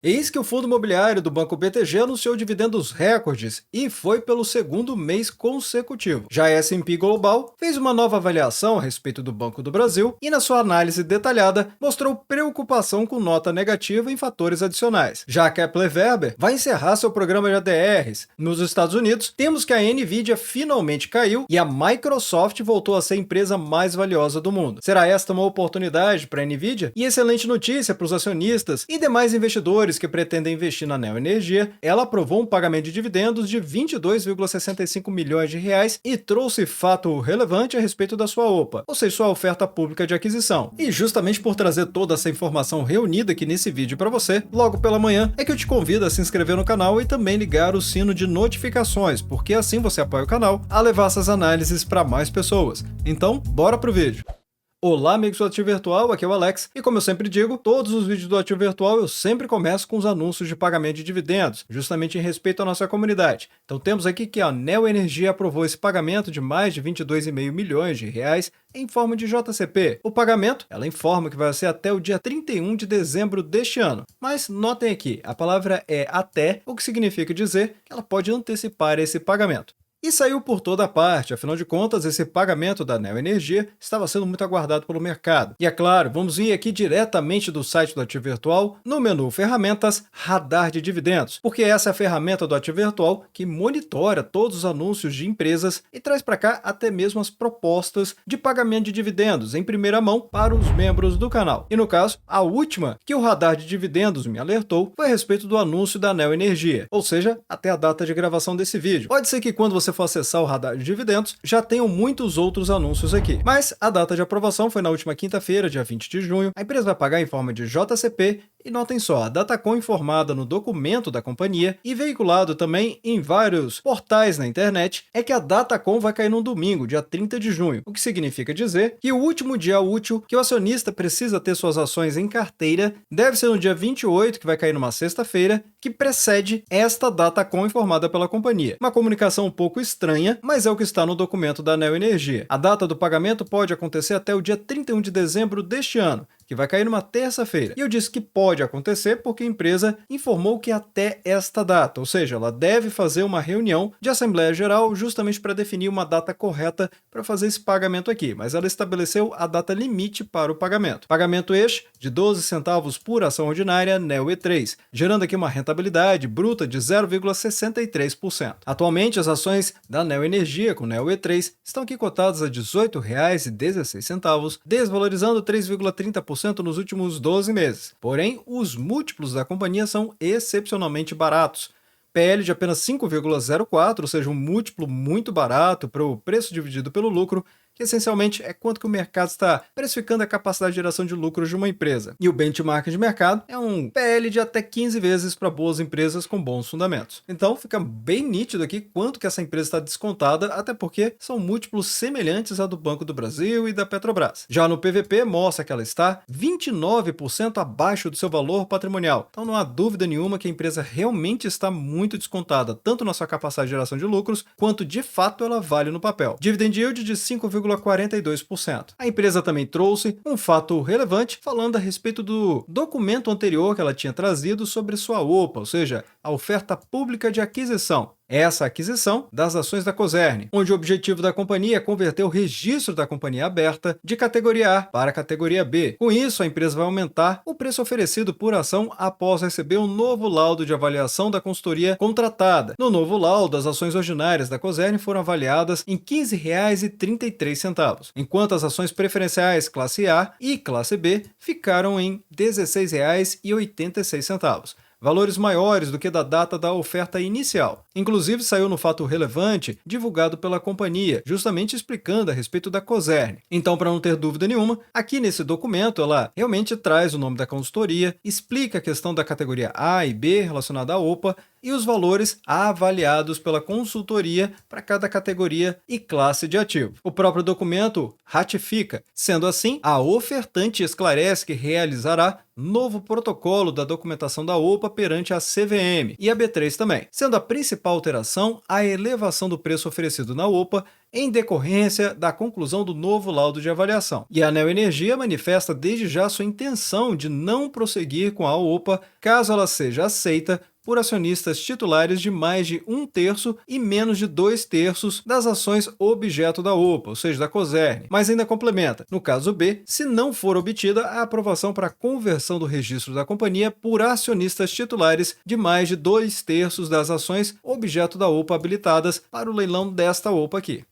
Eis que o fundo imobiliário do Banco BTG anunciou dividendos recordes e foi pelo segundo mês consecutivo. Já a S&P Global fez uma nova avaliação a respeito do Banco do Brasil e, na sua análise detalhada, mostrou preocupação com nota negativa em fatores adicionais. Já a Kepler Weber vai encerrar seu programa de ADRs. Nos Estados Unidos, temos que a Nvidia finalmente caiu e a Microsoft voltou a ser a empresa mais valiosa do mundo. Será esta uma oportunidade para a Nvidia? E excelente notícia para os acionistas e demais investidores que pretendem investir na Neo Energia. Ela aprovou um pagamento de dividendos de 22,65 milhões de reais e trouxe fato relevante a respeito da sua OPA, ou seja, sua oferta pública de aquisição. E justamente por trazer toda essa informação reunida aqui nesse vídeo para você, logo pela manhã, é que eu te convido a se inscrever no canal e também ligar o sino de notificações, porque assim você apoia o canal a levar essas análises para mais pessoas. Então, bora pro vídeo! Olá, amigos do Ativo Virtual, aqui é o Alex, e como eu sempre digo, todos os vídeos do Ativo Virtual eu sempre começo com os anúncios de pagamento de dividendos, justamente em respeito à nossa comunidade. Então temos aqui que a Neo Energia aprovou esse pagamento de mais de 22,5 milhões de reais em forma de JCP. O pagamento, ela informa que vai ser até o dia 31 de dezembro deste ano. Mas notem aqui, a palavra é até, o que significa dizer que ela pode antecipar esse pagamento. E saiu por toda parte, afinal de contas, esse pagamento da Neo Energia estava sendo muito aguardado pelo mercado. E é claro, vamos ir aqui diretamente do site do Ativo Virtual, no menu Ferramentas, Radar de Dividendos, porque essa é a ferramenta do Ativo Virtual que monitora todos os anúncios de empresas e traz para cá até mesmo as propostas de pagamento de dividendos em primeira mão para os membros do canal. E no caso, a última que o Radar de Dividendos me alertou foi a respeito do anúncio da Neo Energia, ou seja, até a data de gravação desse vídeo. Pode ser que quando você for acessar o radar de dividendos, já tenham muitos outros anúncios aqui. Mas a data de aprovação foi na última quinta-feira, dia 20 de junho. A empresa vai pagar em forma de JCP e notem só, a Datacom informada no documento da companhia e veiculado também em vários portais na internet é que a Datacom vai cair no domingo, dia 30 de junho, o que significa dizer que o último dia útil que o acionista precisa ter suas ações em carteira deve ser no dia 28, que vai cair numa sexta-feira, que precede esta Datacom informada pela companhia. Uma comunicação um pouco estranha, mas é o que está no documento da Neo Energia. A data do pagamento pode acontecer até o dia 31 de dezembro deste ano, que vai cair numa terça-feira. E eu disse que pode acontecer porque a empresa informou que até esta data, ou seja, ela deve fazer uma reunião de Assembleia Geral justamente para definir uma data correta para fazer esse pagamento aqui, mas ela estabeleceu a data limite para o pagamento. Pagamento este de 12 centavos por ação ordinária Neo E3, gerando aqui uma rentabilidade bruta de 0,63%. Atualmente, as ações da Neo Energia com Neo E3 estão aqui cotadas a R$ 18,16, desvalorizando 3,30% nos últimos 12 meses. Porém, os múltiplos da companhia são excepcionalmente baratos. PL de apenas 5,04, ou seja, um múltiplo muito barato para o preço dividido pelo lucro, que essencialmente é quanto que o mercado está precificando a capacidade de geração de lucros de uma empresa. E o benchmark de mercado é um PL de até 15 vezes para boas empresas com bons fundamentos. Então fica bem nítido aqui quanto que essa empresa está descontada, até porque são múltiplos semelhantes à do Banco do Brasil e da Petrobras. Já no PVP mostra que ela está 29% abaixo do seu valor patrimonial. Então não há dúvida nenhuma que a empresa realmente está muito descontada, tanto na sua capacidade de geração de lucros, quanto de fato ela vale no papel. Dividend yield de 5,42%. A empresa também trouxe um fato relevante falando a respeito do documento anterior que ela tinha trazido sobre sua OPA, ou seja, a oferta pública de aquisição. Essa aquisição das ações da Cosern, onde o objetivo da companhia é converter o registro da companhia aberta de categoria A para a categoria B. Com isso, a empresa vai aumentar o preço oferecido por ação após receber um novo laudo de avaliação da consultoria contratada. No novo laudo, as ações ordinárias da Cosern foram avaliadas em R$ 15,33, enquanto as ações preferenciais classe A e classe B ficaram em R$ 16,86. Valores maiores do que da data da oferta inicial. Inclusive, saiu no fato relevante divulgado pela companhia, justamente explicando a respeito da Cosern. Então, para não ter dúvida nenhuma, aqui nesse documento ela realmente traz o nome da consultoria, explica a questão da categoria A e B relacionada à OPA e os valores avaliados pela consultoria para cada categoria e classe de ativo. O próprio documento ratifica. Sendo assim, a ofertante esclarece que realizará novo protocolo da documentação da OPA perante a CVM e a B3 também, sendo a principal alteração a elevação do preço oferecido na OPA em decorrência da conclusão do novo laudo de avaliação. E a Neoenergia manifesta desde já sua intenção de não prosseguir com a OPA caso ela seja aceita por acionistas titulares de mais de 1/3 e menos de 2/3 das ações objeto da OPA, ou seja, da Cosern. Mas ainda complementa, no caso B, se não for obtida a aprovação para a conversão do registro da companhia por acionistas titulares de mais de 2/3 das ações objeto da OPA habilitadas para o leilão desta OPA aqui.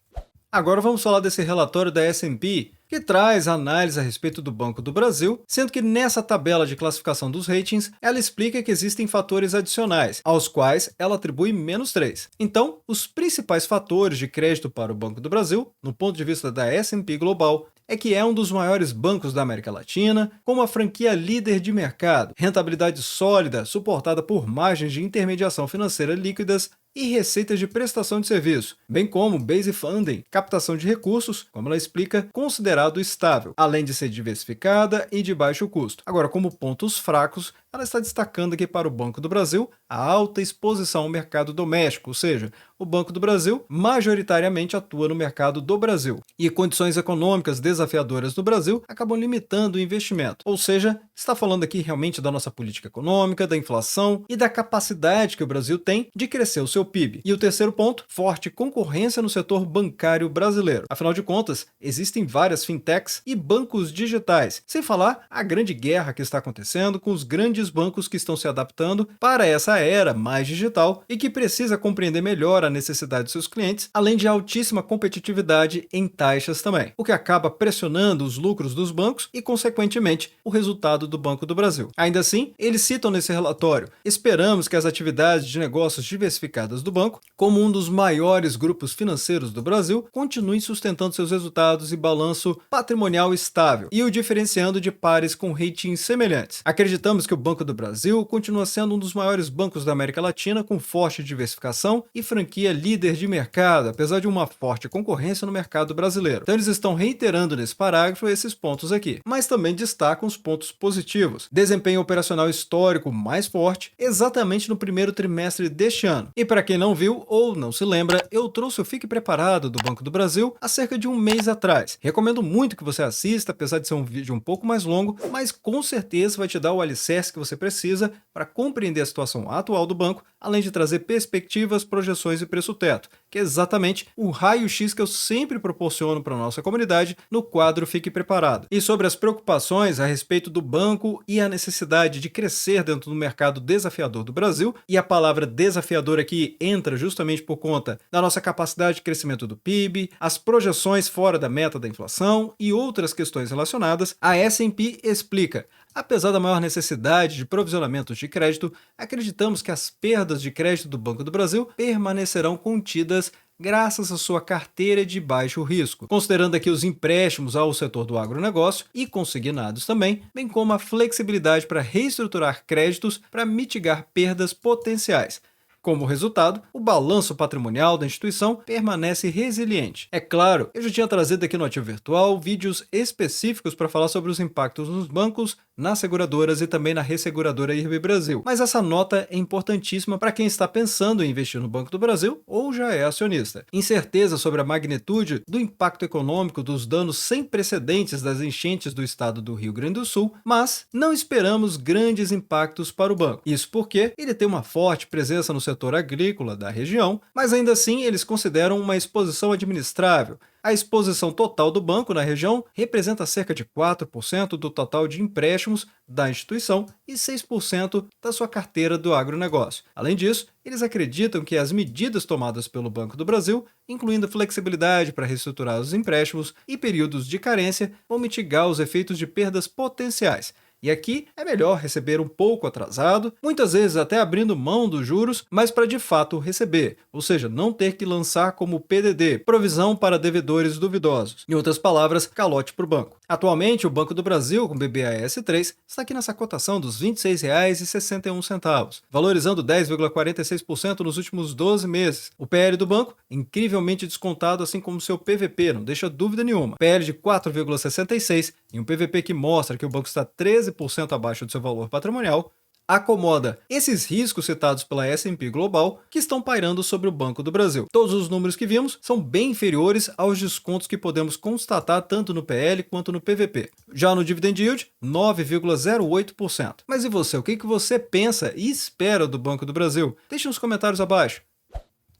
Agora vamos falar desse relatório da S&P, que traz análise a respeito do Banco do Brasil, sendo que nessa tabela de classificação dos ratings, ela explica que existem fatores adicionais, aos quais ela atribui -3. Então, os principais fatores de crédito para o Banco do Brasil, no ponto de vista da S&P Global, é que é um dos maiores bancos da América Latina, com uma franquia líder de mercado, rentabilidade sólida, suportada por margens de intermediação financeira líquidas e receitas de prestação de serviço, bem como base funding, captação de recursos, como ela explica, considerado estável, além de ser diversificada e de baixo custo. Agora, como pontos fracos, ela está destacando aqui para o Banco do Brasil a alta exposição ao mercado doméstico, ou seja, o Banco do Brasil majoritariamente atua no mercado do Brasil. E condições econômicas desafiadoras no Brasil acabam limitando o investimento. Ou seja, está falando aqui realmente da nossa política econômica, da inflação e da capacidade que o Brasil tem de crescer o seu PIB. E o terceiro ponto, forte concorrência no setor bancário brasileiro. Afinal de contas, existem várias fintechs e bancos digitais, sem falar a grande guerra que está acontecendo com os grandes bancos que estão se adaptando para essa era mais digital e que precisa compreender melhor a necessidade de seus clientes, além de altíssima competitividade em taxas também, o que acaba pressionando os lucros dos bancos e, consequentemente, o resultado do Banco do Brasil. Ainda assim, eles citam nesse relatório: esperamos que as atividades de negócios diversificadas do banco, como um dos maiores grupos financeiros do Brasil, continuem sustentando seus resultados e balanço patrimonial estável e o diferenciando de pares com ratings semelhantes. Acreditamos que o Banco do Brasil continua sendo um dos maiores bancos da América Latina com forte diversificação e franquia líder de mercado, apesar de uma forte concorrência no mercado brasileiro. Então eles estão reiterando nesse parágrafo esses pontos aqui, mas também destacam os pontos positivos. Desempenho operacional histórico mais forte, exatamente no primeiro trimestre deste ano. E para quem não viu ou não se lembra, eu trouxe o Fique Preparado do Banco do Brasil há cerca de um mês atrás. Recomendo muito que você assista, apesar de ser um vídeo um pouco mais longo, mas com certeza vai te dar o alicerce que você precisa para compreender a situação atual do banco, além de trazer perspectivas, projeções e preço-teto, que é exatamente o raio-x que eu sempre proporciono para a nossa comunidade no quadro Fique Preparado. E sobre as preocupações a respeito do banco e a necessidade de crescer dentro do mercado desafiador do Brasil, e a palavra desafiador aqui entra justamente por conta da nossa capacidade de crescimento do PIB, as projeções fora da meta da inflação e outras questões relacionadas, a S&P explica: apesar da maior necessidade de provisionamentos de crédito, acreditamos que as perdas de crédito do Banco do Brasil permanecerão contidas graças à sua carteira de baixo risco, considerando aqui os empréstimos ao setor do agronegócio e consignados também, bem como a flexibilidade para reestruturar créditos para mitigar perdas potenciais. Como resultado, o balanço patrimonial da instituição permanece resiliente. É claro, eu já tinha trazido aqui no Ativo Virtual vídeos específicos para falar sobre os impactos nos bancos, nas seguradoras e também na resseguradora IRB Brasil. Mas essa nota é importantíssima para quem está pensando em investir no Banco do Brasil ou já é acionista. Incerteza sobre a magnitude do impacto econômico dos danos sem precedentes das enchentes do estado do Rio Grande do Sul, mas não esperamos grandes impactos para o banco. Isso porque ele tem uma forte presença no setor agrícola da região, mas ainda assim eles consideram uma exposição administrável. A exposição total do banco na região representa cerca de 4% do total de empréstimos da instituição e 6% da sua carteira do agronegócio. Além disso, eles acreditam que as medidas tomadas pelo Banco do Brasil, incluindo flexibilidade para reestruturar os empréstimos e períodos de carência, vão mitigar os efeitos de perdas potenciais. E aqui é melhor receber um pouco atrasado, muitas vezes até abrindo mão dos juros, mas para de fato receber, ou seja, não ter que lançar como PDD, provisão para devedores duvidosos. Em outras palavras, calote para o banco. Atualmente, o Banco do Brasil, com BBAS3, está aqui nessa cotação dos R$ 26,61, valorizando 10,46% nos últimos 12 meses. O PL do banco, incrivelmente descontado, assim como seu PVP, não deixa dúvida nenhuma. PL de 4,66 e um PVP que mostra que o banco está 13 13% abaixo do seu valor patrimonial, acomoda esses riscos citados pela S&P Global que estão pairando sobre o Banco do Brasil. Todos os números que vimos são bem inferiores aos descontos que podemos constatar tanto no PL quanto no PVP. Já no Dividend Yield, 9,08%. Mas e você? O que você pensa e espera do Banco do Brasil? Deixe nos comentários abaixo.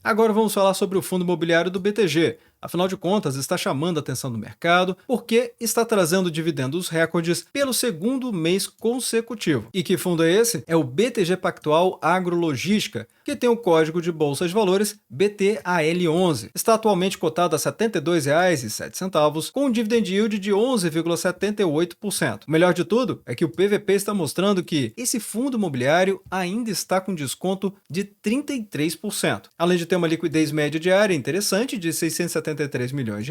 Agora vamos falar sobre o fundo imobiliário do BTG. Afinal de contas, está chamando a atenção do mercado porque está trazendo dividendos recordes pelo segundo mês consecutivo. E que fundo é esse? É o BTG Pactual Agrologística, que tem o código de bolsa de valores BTAL11. Está atualmente cotado a R$ 72,07, com um dividend yield de 11,78%. O melhor de tudo é que o PVP está mostrando que esse fundo imobiliário ainda está com desconto de 33%. Além de ter uma liquidez média diária interessante de R$ 673 milhões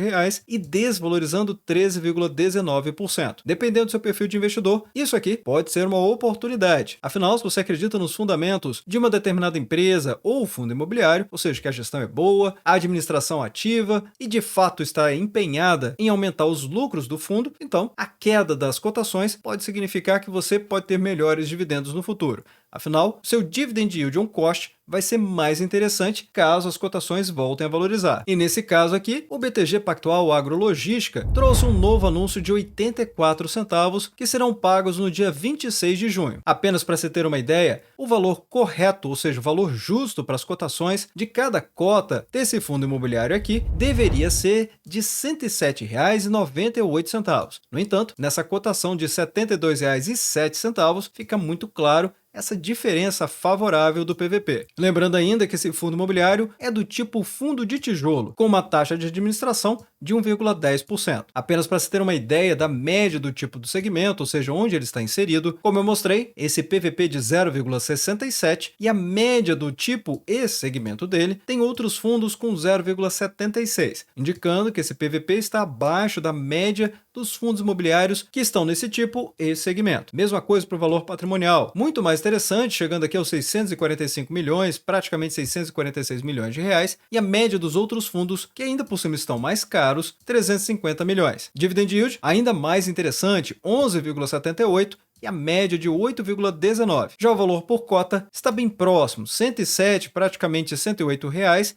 e desvalorizando 13,19%. Dependendo do seu perfil de investidor, isso aqui pode ser uma oportunidade. Afinal, se você acredita nos fundamentos de uma determinada empresa ou fundo imobiliário, ou seja, que a gestão é boa, a administração ativa e de fato está empenhada em aumentar os lucros do fundo, então a queda das cotações pode significar que você pode ter melhores dividendos no futuro. Afinal, seu dividend yield on cost vai ser mais interessante caso as cotações voltem a valorizar. E nesse caso aqui, o BTG Pactual Agrologística trouxe um novo anúncio de 84 centavos que serão pagos no dia 26 de junho. Apenas para se ter uma ideia, o valor correto, ou seja, o valor justo para as cotações de cada cota desse fundo imobiliário aqui, deveria ser de R$ 107,98. No entanto, nessa cotação de R$ 72,07, fica muito claro essa diferença favorável do PVP. Lembrando ainda que esse fundo imobiliário é do tipo fundo de tijolo, com uma taxa de administração de 1,10%. Apenas para se ter uma ideia da média do tipo do segmento, ou seja, onde ele está inserido, como eu mostrei, esse PVP de 0,67 e a média do tipo e segmento dele tem outros fundos com 0,76, indicando que esse PVP está abaixo da média dos fundos imobiliários que estão nesse tipo e segmento. Mesma coisa para o valor patrimonial, muito mais interessante, chegando aqui aos 645 milhões, praticamente 646 milhões de reais, e a média dos outros fundos, que ainda por cima estão mais caros, 350 milhões. Dividend yield, ainda mais interessante, 11,78, e a média de 8,19. Já o valor por cota está bem próximo, 107, praticamente R$ 108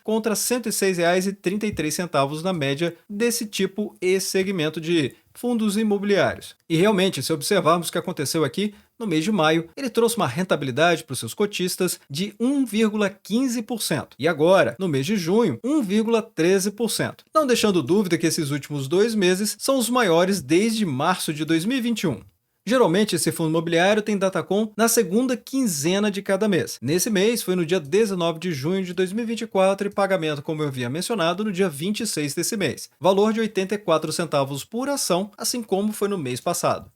contra R$ 106,33 na média desse tipo e segmento de fundos imobiliários. E realmente, se observarmos o que aconteceu aqui, no mês de maio, ele trouxe uma rentabilidade para os seus cotistas de 1,15%. E agora, no mês de junho, 1,13%. Não deixando dúvida que esses últimos 2 meses são os maiores desde março de 2021. Geralmente, esse fundo imobiliário tem Datacom na segunda quinzena de cada mês. Nesse mês, foi no dia 19 de junho de 2024 e pagamento, como eu havia mencionado, no dia 26 desse mês. Valor de 84 centavos por ação, assim como foi no mês passado.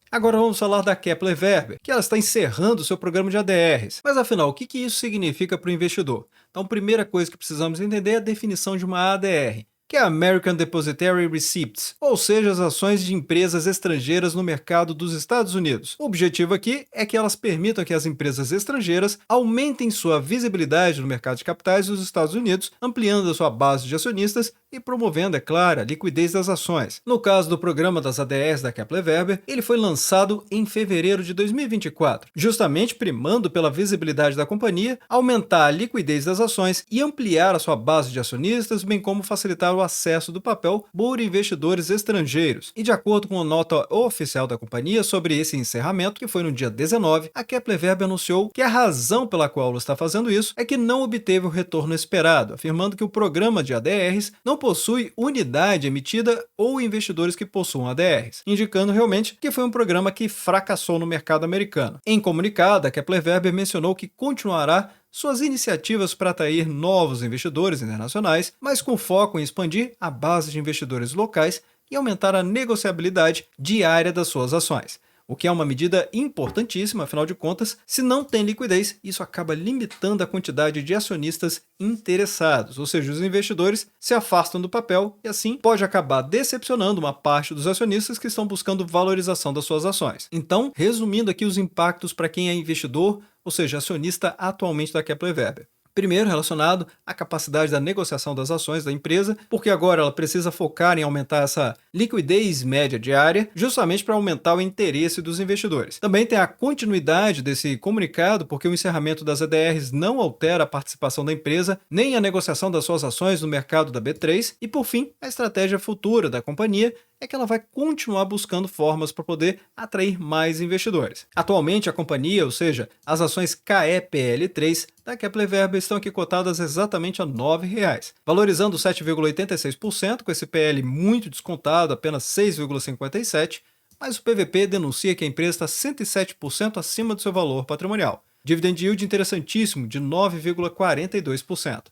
Agora vamos falar da Kepler Weber, que ela está encerrando seu programa de ADRs. Mas afinal, o que isso significa para o investidor? Então, a primeira coisa que precisamos entender é a definição de uma ADR, que é American Depositary Receipts, ou seja, as ações de empresas estrangeiras no mercado dos Estados Unidos. O objetivo aqui é que elas permitam que as empresas estrangeiras aumentem sua visibilidade no mercado de capitais dos Estados Unidos, ampliando a sua base de acionistas e promovendo, é claro, a liquidez das ações. No caso do programa das ADRs da Kepler Weber, ele foi lançado em fevereiro de 2024, justamente primando pela visibilidade da companhia, aumentar a liquidez das ações e ampliar a sua base de acionistas, bem como facilitar o acesso do papel por investidores estrangeiros. E de acordo com a nota oficial da companhia sobre esse encerramento, que foi no dia 19, a Kepler Weber anunciou que a razão pela qual ela está fazendo isso é que não obteve o retorno esperado, afirmando que o programa de ADRs não possui unidade emitida ou investidores que possuam ADRs, indicando realmente que foi um programa que fracassou no mercado americano. Em comunicado, a Kepler Weber mencionou que continuará suas iniciativas para atrair novos investidores internacionais, mas com foco em expandir a base de investidores locais e aumentar a negociabilidade diária das suas ações. O que é uma medida importantíssima, afinal de contas, se não tem liquidez, isso acaba limitando a quantidade de acionistas interessados, ou seja, os investidores se afastam do papel e assim pode acabar decepcionando uma parte dos acionistas que estão buscando valorização das suas ações. Então, resumindo aqui os impactos para quem é investidor, ou seja, acionista atualmente da Kepler Weber. Primeiro, relacionado à capacidade da negociação das ações da empresa, porque agora ela precisa focar em aumentar essa liquidez média diária, justamente para aumentar o interesse dos investidores. Também tem a continuidade desse comunicado, porque o encerramento das EDRs não altera a participação da empresa, nem a negociação das suas ações no mercado da B3, e por fim, a estratégia futura da companhia é que ela vai continuar buscando formas para poder atrair mais investidores. Atualmente, a companhia, ou seja, as ações KEPL3 da Kepler Weber estão aqui cotadas exatamente a R$ 9,00, valorizando 7,86%, com esse PL muito descontado, apenas 6,57%, mas o PVP denuncia que a empresa está 107% acima do seu valor patrimonial. Dividend yield interessantíssimo, de 9,42%.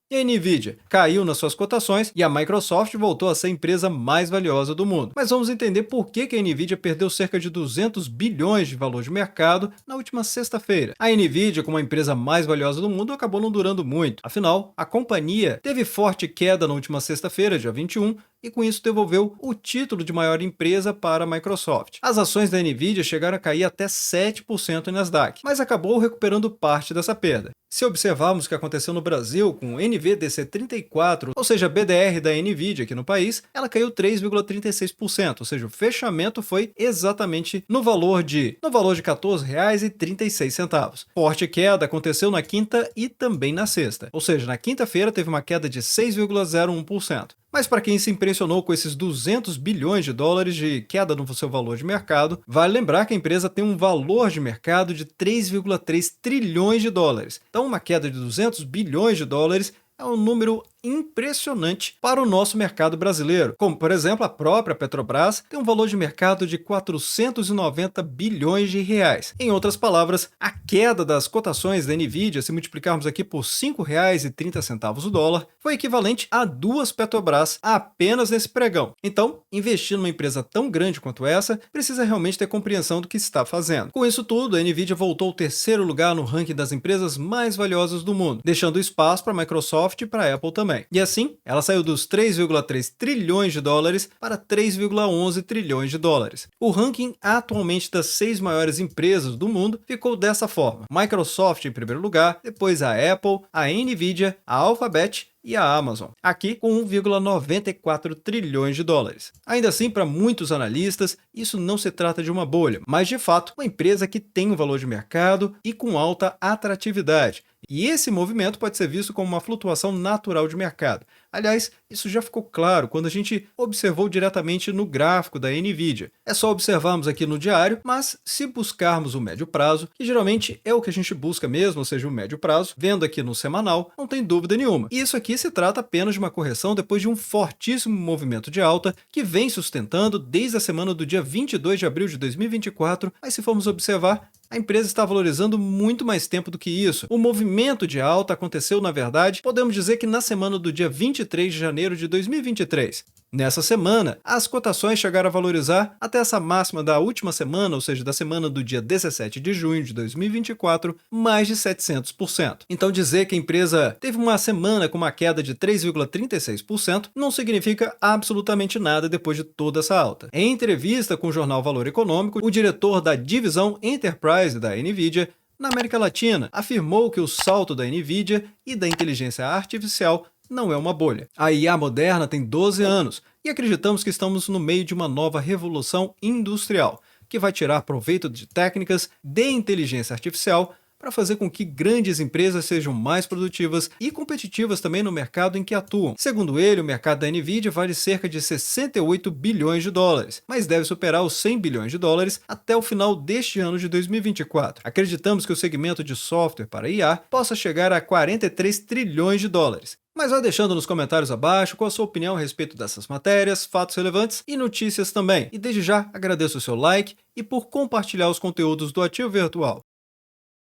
E a Nvidia caiu nas suas cotações e a Microsoft voltou a ser a empresa mais valiosa do mundo. Mas vamos entender por que a Nvidia perdeu cerca de 200 bilhões de valor de mercado na última sexta-feira. A Nvidia, como a empresa mais valiosa do mundo, acabou não durando muito. Afinal, a companhia teve forte queda na última sexta-feira, dia 21, e com isso devolveu o título de maior empresa para a Microsoft. As ações da Nvidia chegaram a cair até 7% em Nasdaq, mas acabou recuperando parte dessa perda. Se observarmos o que aconteceu no Brasil com o NVDC34, ou seja, a BDR da Nvidia aqui no país, ela caiu 3,36%, ou seja, o fechamento foi exatamente no valor de R$ 14,36. Forte queda aconteceu na quinta e também na sexta, ou seja, na quinta-feira teve uma queda de 6,01%. Mas para quem se impressionou com esses 200 bilhões de dólares de queda no seu valor de mercado, vale lembrar que a empresa tem um valor de mercado de 3,3 trilhões de dólares. Então, uma queda de 200 bilhões de dólares é um número impressionante para o nosso mercado brasileiro. Como, por exemplo, a própria Petrobras tem um valor de mercado de 490 bilhões de reais. Em outras palavras, a queda das cotações da Nvidia, se multiplicarmos aqui por R$ 5,30 o dólar, foi equivalente a 2 Petrobras apenas nesse pregão. Então, investir numa empresa tão grande quanto essa, precisa realmente ter compreensão do que está fazendo. Com isso tudo, a Nvidia voltou ao terceiro lugar no ranking das empresas mais valiosas do mundo, deixando espaço para a Microsoft e para a Apple também. E assim, ela saiu dos 3,3 trilhões de dólares para 3,11 trilhões de dólares. O ranking atualmente das 6 maiores empresas do mundo ficou dessa forma: Microsoft em primeiro lugar, depois a Apple, a Nvidia, a Alphabet e a Amazon, aqui com 1,94 trilhões de dólares. Ainda assim, para muitos analistas, isso não se trata de uma bolha, mas de fato uma empresa que tem um valor de mercado e com alta atratividade. E esse movimento pode ser visto como uma flutuação natural de mercado. Aliás, isso já ficou claro quando a gente observou diretamente no gráfico da Nvidia. É só observarmos aqui no diário, mas se buscarmos o médio prazo, que geralmente é o que a gente busca mesmo, ou seja, o médio prazo, vendo aqui no semanal, não tem dúvida nenhuma. E isso aqui se trata apenas de uma correção depois de um fortíssimo movimento de alta que vem sustentando desde a semana do dia 22 de abril de 2024, mas se formos observar, a empresa está valorizando muito mais tempo do que isso. O movimento de alta aconteceu, na verdade, podemos dizer que na semana do dia 23 de janeiro de 2023. Nessa semana, as cotações chegaram a valorizar até essa máxima da última semana, ou seja, da semana do dia 17 de junho de 2024, mais de 700%. Então dizer que a empresa teve uma semana com uma queda de 3,36% não significa absolutamente nada depois de toda essa alta. Em entrevista com o jornal Valor Econômico, o diretor da divisão Enterprise da Nvidia na América Latina afirmou que o salto da Nvidia e da inteligência artificial não é uma bolha. A IA moderna tem 12 anos e acreditamos que estamos no meio de uma nova revolução industrial, que vai tirar proveito de técnicas de inteligência artificial para fazer com que grandes empresas sejam mais produtivas e competitivas também no mercado em que atuam. Segundo ele, o mercado da Nvidia vale cerca de 68 bilhões de dólares, mas deve superar os 100 bilhões de dólares até o final deste ano de 2024. Acreditamos que o segmento de software para IA possa chegar a 43 trilhões de dólares. Mas vá deixando nos comentários abaixo qual a sua opinião a respeito dessas matérias, fatos relevantes e notícias também. E desde já agradeço o seu like e por compartilhar os conteúdos do Ativo Virtual.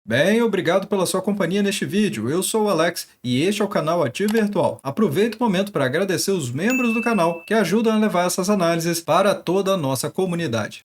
Bem, obrigado pela sua companhia neste vídeo. Eu sou o Alex e este é o canal Ativo Virtual. Aproveito o momento para agradecer os membros do canal que ajudam a levar essas análises para toda a nossa comunidade.